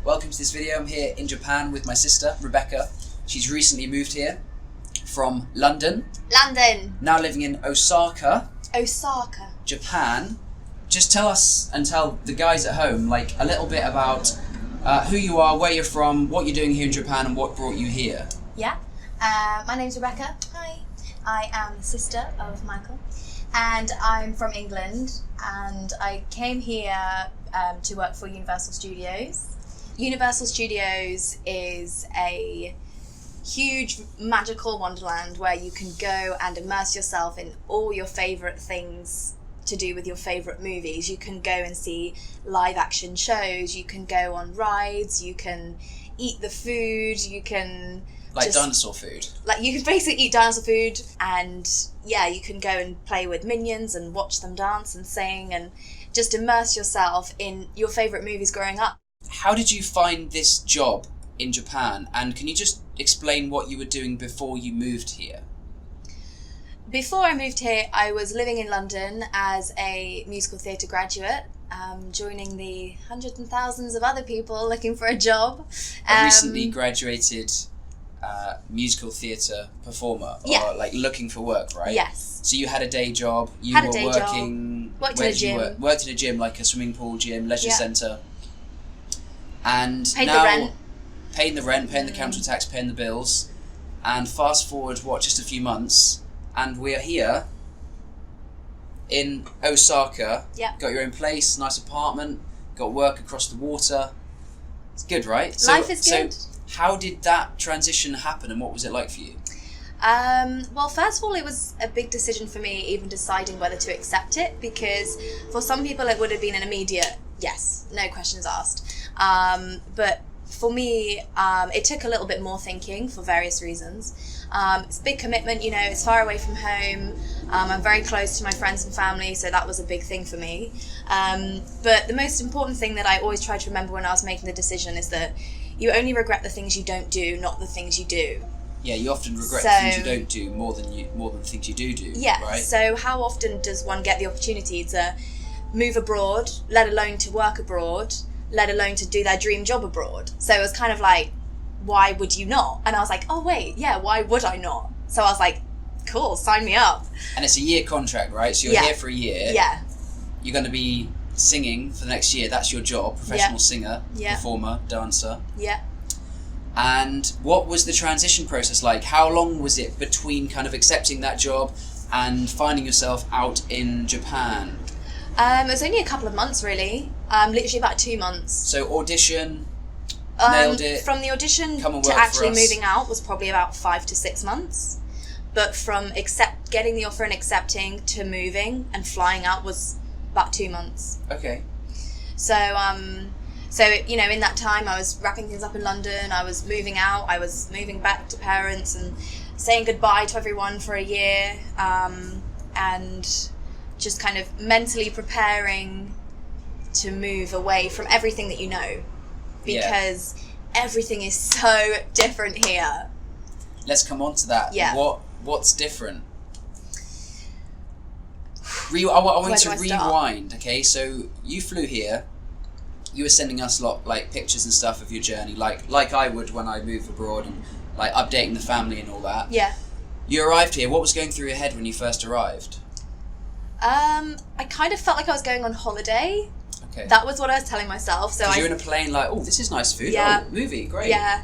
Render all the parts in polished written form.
Welcome to this video. I'm here in Japan with my sister, Rebecca. She's recently moved here from London. Now living in Osaka, Japan. Just tell us and tell the guys at home like a little bit about who you are, where you're from, what you're doing here in Japan and what brought you here. Yeah, my name's Rebecca. Hi. I am the sister of Michael and I'm from England and I came here to work for Universal Studios. Universal Studios is a huge magical wonderland where you can go and immerse yourself in all your favourite things to do with your favourite movies. You can go and see live action shows, you can go on rides, you can eat the food, you can... Like dinosaur food? Like you can basically eat dinosaur food and yeah, you can go and play with minions and watch them dance and sing and just immerse yourself in your favourite movies growing up. How did you find this job in Japan, and can you just explain what you were doing before you moved here? Before I moved here, I was living in London as a musical theatre graduate, joining the hundreds and thousands of other people looking for a job. A recently graduated musical theatre performer, or like looking for work, right? Yes. So you had a day job, you had were a day working... job, worked in a gym. Worked in a gym, like a swimming pool gym, leisure centre. And paid now, the rent. Paying the rent, paying the council tax, paying the bills. And fast forward, just a few months, and we're here in Osaka. Yeah. Got your own place, nice apartment, got work across the water. It's good, right? Life is good. So how did that transition happen and what was it like for you? Well, first of all, it was a big decision for me even deciding whether to accept it, because for some people it would have been an immediate yes, no questions asked. But for me, it took a little bit more thinking for various reasons. It's a big commitment, you know, it's far away from home. I'm very close to my friends and family, so that was a big thing for me. But the most important thing that I always try to remember when I was making the decision is that you only regret the things you don't do, not the things you do. Yeah, you often regret the things you don't do more than the things you do. Yeah, right? So how often does one get the opportunity to move abroad, let alone to work abroad, let alone to do their dream job abroad? So it was kind of like, why would you not? And I was like, oh wait, yeah, why would I not? So I was like, cool, sign me up. And it's a year contract, right? So you're here for a year. Yeah. You're going to be singing for the next year. That's your job, professional singer, performer, dancer. Yeah. And what was the transition process like? How long was it between kind of accepting that job and finding yourself out in Japan? It was only a couple of months, really. Literally about 2 months. So audition, nailed it. From the audition to actually moving out was probably about 5 to 6 months. But from getting the offer and accepting to moving and flying out was about 2 months. Okay. So, you know, in that time I was wrapping things up in London, I was moving out, I was moving back to parents and saying goodbye to everyone for a year, and just kind of mentally preparing to move away from everything that you know, because everything is so different here. Let's come on to that. Yeah. What's different? I want to rewind. Okay, so you flew here. You were sending us like pictures and stuff of your journey, like I would when I move abroad, and like updating the family and all that. Yeah. You arrived here. What was going through your head when you first arrived? I kind of felt like I was going on holiday. Okay. That was what I was telling myself. So you're in a plane, like, oh, this is nice food. Yeah. Oh, movie, great. Yeah.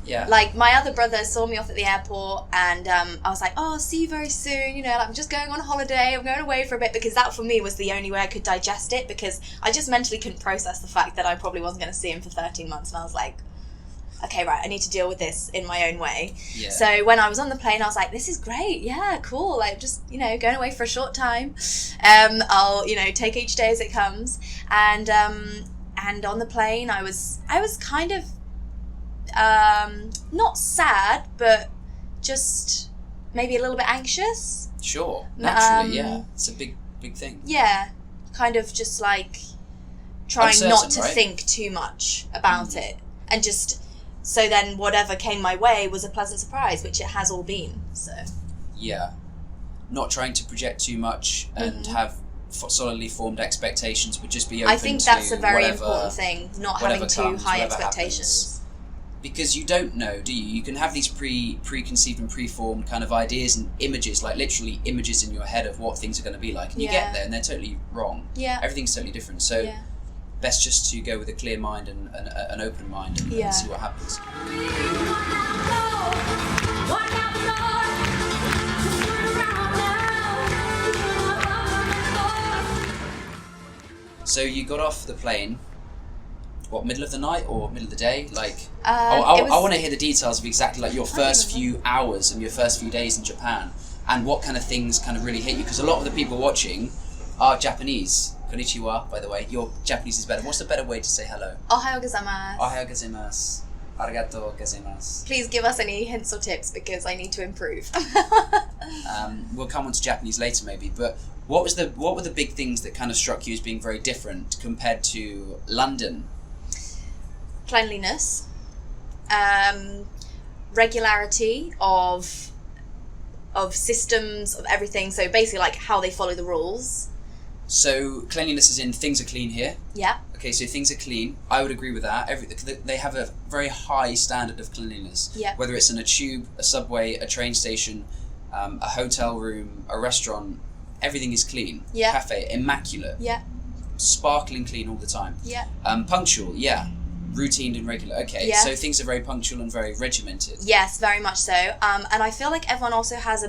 Yeah. Like my other brother saw me off at the airport, and I was like, oh, I'll see you very soon. You know, like, I'm just going on holiday. I'm going away for a bit, because that for me was the only way I could digest it, because I just mentally couldn't process the fact that I probably wasn't going to see him for 13 months, and I was like, okay, right, I need to deal with this in my own way. Yeah. So when I was on the plane, I was like, this is great, yeah, cool, like, just, you know, going away for a short time. I'll, you know, take each day as it comes. And on the plane, I was kind of, not sad, but just maybe a little bit anxious. Sure, naturally, yeah. It's a big thing. Yeah, kind of just like trying not to think too much about it, and just... So then whatever came my way was a pleasant surprise, which it has all been, so. Yeah. Not trying to project too much and have solidly formed expectations, but just be open to I think that's a very whatever, important thing, not having too high expectations. Happens. Because you don't know, do you? You can have these preconceived and preformed kind of ideas and images, like literally images in your head of what things are going to be like, and you get there and they're totally wrong. Yeah. Everything's totally different. So best just to go with a clear mind and an open mind and see what happens. So you got off the plane. What, middle of the night or middle of the day? Like, I want to hear the details of exactly like your first few hours and your first few days in Japan, and what kind of things kind of really hit you. Because a lot of the people watching are Japanese. Konnichiwa, by the way. Your Japanese is better. What's the better way to say hello? Ohayo gozaimasu. Ohayo gozaimasu. Arigato gozaimasu. Please give us any hints or tips because I need to improve. We'll come on to Japanese later maybe, but what were the big things that kind of struck you as being very different compared to London? Cleanliness, regularity of systems, of everything. So basically, like how they follow the rules. So cleanliness is in things are clean here. Yeah. Okay, so things are clean. I would agree with that. They have a very high standard of cleanliness. Yeah. Whether it's in a tube, a subway, a train station, a hotel room, a restaurant, everything is clean. Yeah. Cafe, immaculate. Yeah. Sparkling clean all the time. Yeah. Punctual, yeah. Routine and regular. Okay, yeah. So things are very punctual and very regimented. Yes, very much so. And I feel like everyone also has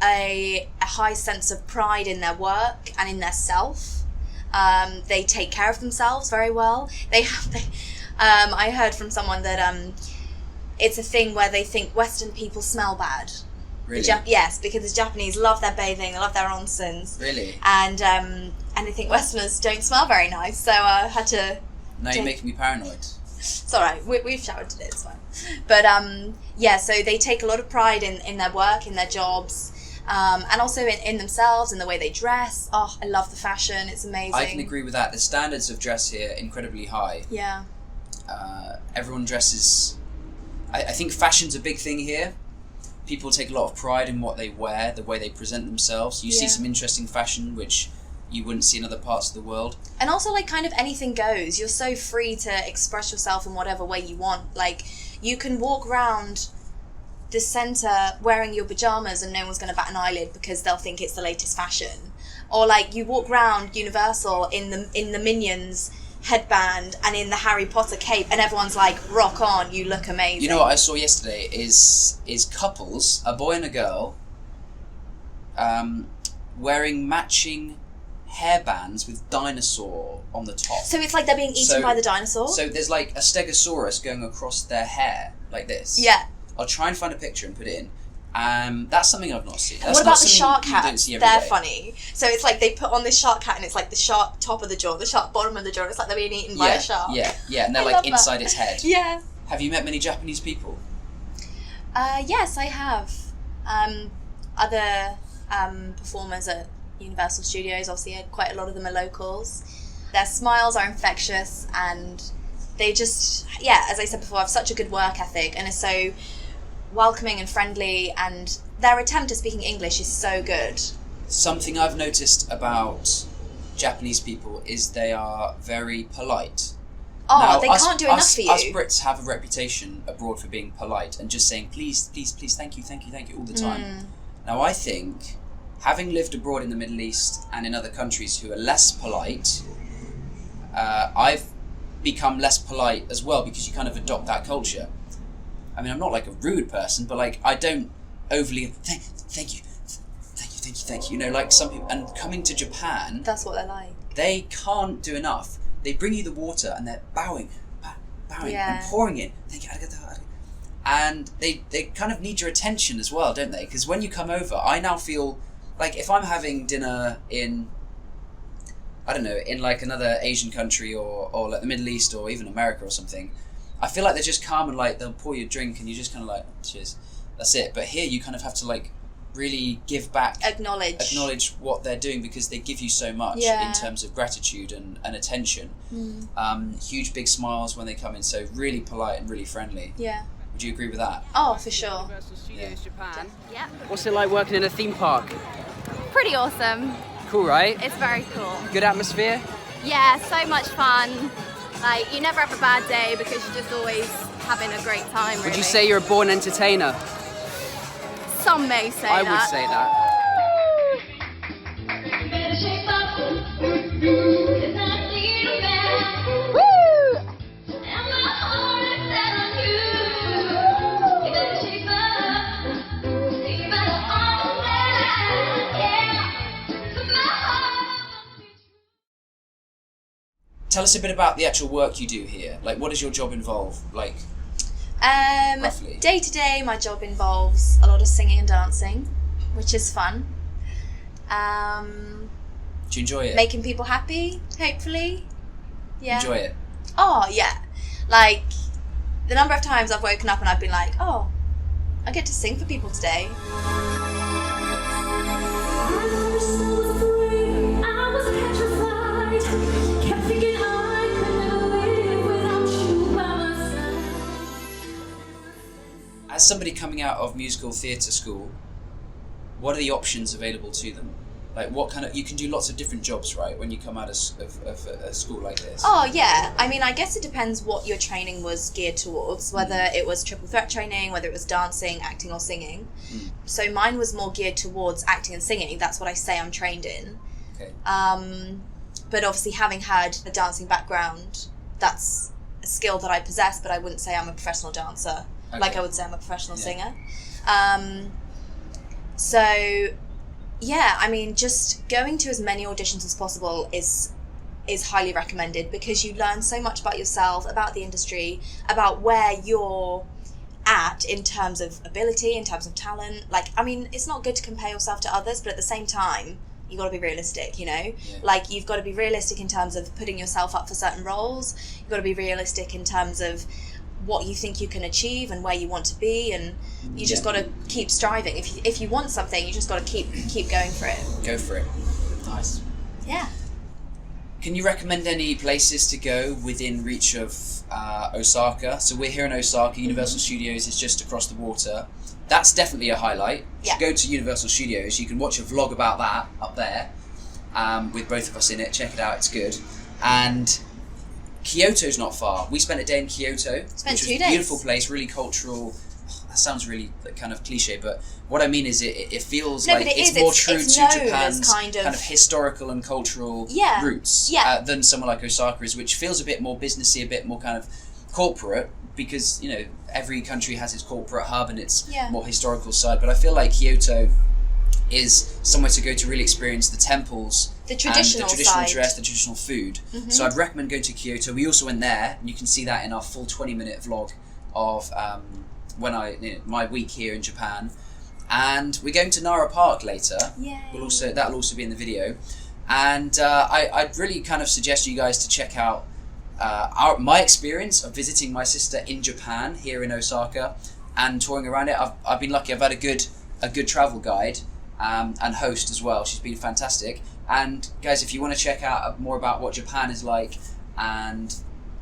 a high sense of pride in their work and in their self. They take care of themselves very well. I heard from someone that it's a thing where they think Western people smell bad. Really? Yes, because the Japanese love their bathing, they love their onsens. Really? And they think Westerners don't smell very nice, so I had to... Now you're making me paranoid. It's alright, we've showered today, it's fine. But so they take a lot of pride in their work, in their jobs, and also in themselves, in the way they dress. Oh, I love the fashion, it's amazing. I can agree with that. The standards of dress here are incredibly high. Yeah. Everyone dresses... I think fashion's a big thing here. People take a lot of pride in what they wear, the way they present themselves. You see some interesting fashion, which you wouldn't see in other parts of the world. And also, like, kind of anything goes. You're so free to express yourself in whatever way you want. Like, you can walk around the centre wearing your pyjamas and no one's going to bat an eyelid because they'll think it's the latest fashion. Or, like, you walk around Universal in the Minions headband and in the Harry Potter cape and everyone's like, rock on, you look amazing. You know what I saw yesterday is couples, a boy and a girl, wearing matching hairbands with dinosaur on the top. So it's like they're being eaten by the dinosaur? So there's like a stegosaurus going across their hair, like this. Yeah. I'll try and find a picture and put it in. That's something I've not seen. What about the shark hats? They're day. funny. So it's like they put on this shark hat and it's like the shark top of the jaw, the shark bottom of the jaw, and it's like they're being eaten by a shark. Yeah, and they're like inside its head. Yeah. Have you met many Japanese people? Yes, I have. Other performers at Universal Studios, obviously quite a lot of them are locals. Their smiles are infectious and they just, as I said before, have such a good work ethic and are so welcoming and friendly, and their attempt at speaking English is so good. Something I've noticed about Japanese people is they are very polite. Oh, now, they can't do enough for you. Us Brits have a reputation abroad for being polite and just saying please, please, please, thank you all the time. Now I think, having lived abroad in the Middle East and in other countries who are less polite, I've become less polite as well because you kind of adopt that culture. I mean, I'm not like a rude person, but like I don't overly thank you. You know, like some people. And coming to Japan, that's what they're like. They can't do enough. They bring you the water and they're bowing and pouring it. Thank you, arigato. And they kind of need your attention as well, don't they? Because when you come over, I now feel like if I'm having dinner in, I don't know, in like another Asian country or like the Middle East or even America or something, I feel like they're just calm and like they'll pour you a drink and you just kind of like, cheers, that's it. But here you kind of have to like really give back, acknowledge what they're doing because they give you so much in terms of gratitude and attention. Huge big smiles when they come in, so really polite and really friendly. Yeah. Would you agree with that? Oh, for sure. Universal Studios Japan. Yeah. What's it like working in a theme park? Pretty awesome. cool, right? It's very cool. Good atmosphere? Yeah, so much fun. Like, you never have a bad day because you're just always having a great time, really. Would you say you're a born entertainer? Some may say I that. would say that. Tell us a bit about the actual work you do here. Like, what does your job involve? Like, roughly. Day to day, my job involves a lot of singing and dancing, which is fun. Do you enjoy it? Making people happy, hopefully. Yeah. Enjoy it? Oh, yeah. Like, the number of times I've woken up and I've been like, oh, I get to sing for people today. As somebody coming out of musical theatre school, what are the options available to them? Like, what kind of... You can do lots of different jobs, right, when you come out of a school like this? Oh, yeah. I mean, I guess it depends what your training was geared towards, whether it was triple threat training, whether it was dancing, acting or singing. So mine was more geared towards acting and singing. That's what I say I'm trained in. Okay. But obviously, having had a dancing background, that's a skill that I possess, but I wouldn't say I'm a professional dancer. Okay. Like I would say I'm a professional singer. So, yeah, I mean, just going to as many auditions as possible is highly recommended because you learn so much about yourself, about the industry, about where you're at in terms of ability, in terms of talent. Like, I mean, it's not good to compare yourself to others, but at the same time, you got to be realistic, you know? Yeah. Like, you've got to be realistic in terms of putting yourself up for certain roles. You've got to be realistic in terms of what you think you can achieve and where you want to be, and you just got to keep striving. If you want something, you just got to keep going for it. Go for it. Nice. Yeah. Can you recommend any places to go within reach of Osaka? So we're here in Osaka. Universal Studios is just across the water. That's definitely a highlight. You should go to Universal Studios. You can watch a vlog about that up there with both of us in it. Check it out. It's good. And Kyoto's not far. We spent a day in Kyoto. Spent 2 days. A beautiful place, really cultural. That sounds really kind of cliche, but what I mean is it feels like it's more true to Japan's kind of historical and cultural roots than somewhere like Osaka is, which feels a bit more businessy, a bit more kind of corporate, because, you know, every country has its corporate hub and its more historical side. But I feel like Kyoto is somewhere to go to really experience the temples, the traditional dress, the traditional food. So I'd recommend going to Kyoto. We also went there, and you can see that in our full 20-minute vlog of my week here in Japan. And we're going to Nara Park later. That'll also be in the video. And I'd really kind of suggest you guys to check out my experience of visiting my sister in Japan here in Osaka and touring around it. I've been lucky. I've had a good travel guide and host as well. She's been fantastic. And guys, if you want to check out more about what Japan is like and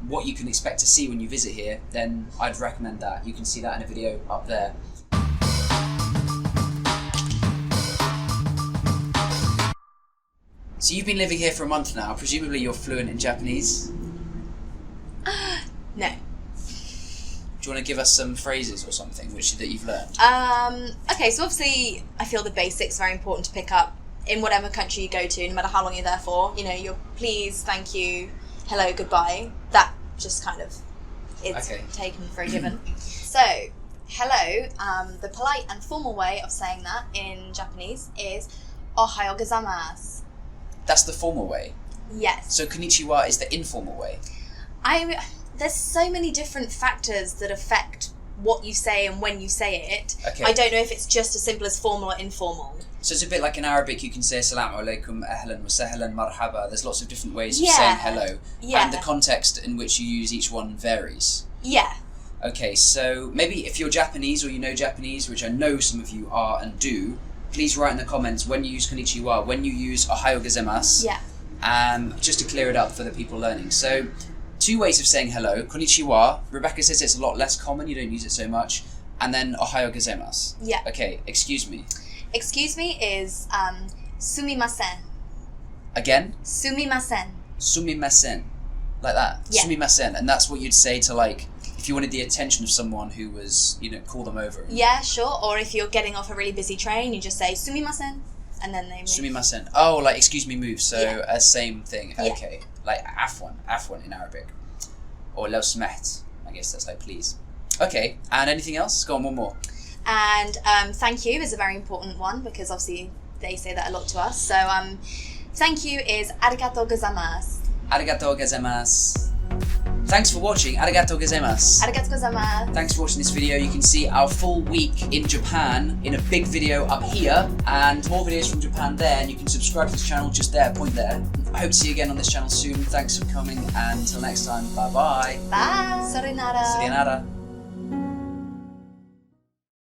what you can expect to see when you visit here, then I'd recommend that. You can see that in a video up there. So you've been living here for a month now. Presumably you're fluent in Japanese? No. Do you want to give us some phrases or something that you've learned? Okay, so obviously I feel the basics are very important to pick up in whatever country you go to, no matter how long you're there for. You know, your please, thank you, hello, goodbye. That just kind of is taken for a given. So, hello, the polite and formal way of saying that in Japanese is ohayo gozaimasu. That's the formal way? Yes. So konnichiwa is the informal way? There's so many different factors that affect what you say and when you say it. Okay. I don't know if it's just as simple as formal or informal. So it's a bit like in Arabic, you can say Assalamu alaikum, ahlan wa sahlan, marhaba. There's lots of different ways of saying hello. Yeah. And the context in which you use each one varies. Yeah. Okay, so maybe if you're Japanese or you know Japanese, which I know some of you are and do, please write in the comments when you use konnichiwa, when you use ohayo gozaimasu. Yeah. Just to clear it up for the people learning. So, 2 ways of saying hello. Konnichiwa. Rebecca says it's a lot less common, you don't use it so much. And then ohayo gozaimasu. Yeah. Okay, excuse me. Excuse me is sumimasen. Again? Sumimasen. Sumimasen. Like that? Yeah. Sumimasen. And that's what you'd say to, like, if you wanted the attention of someone who was, call them over. Yeah, sure. Or if you're getting off a really busy train, you just say sumimasen, and then they move. Sumimasen. Oh, like, excuse me, move. So, Yeah. Same thing. Yeah. Okay. Like, afwan in Arabic. Or law smaht. I guess that's like, please. Okay. And anything else? Go on, one more. And thank you is a very important one, because obviously they say that a lot to us. So thank you is arigatou gozaimasu. Arigatou gozaimasu. Thanks for watching. Arigatou gozaimasu. Arigatou gozaimasu. Thanks for watching this video. You can see our full week in Japan in a big video up here, and more videos from Japan there, and you can subscribe to this channel just there, point there. I hope to see you again on this channel soon. Thanks for coming, and until next time, bye-bye. Bye. Sayonara. Sayonara.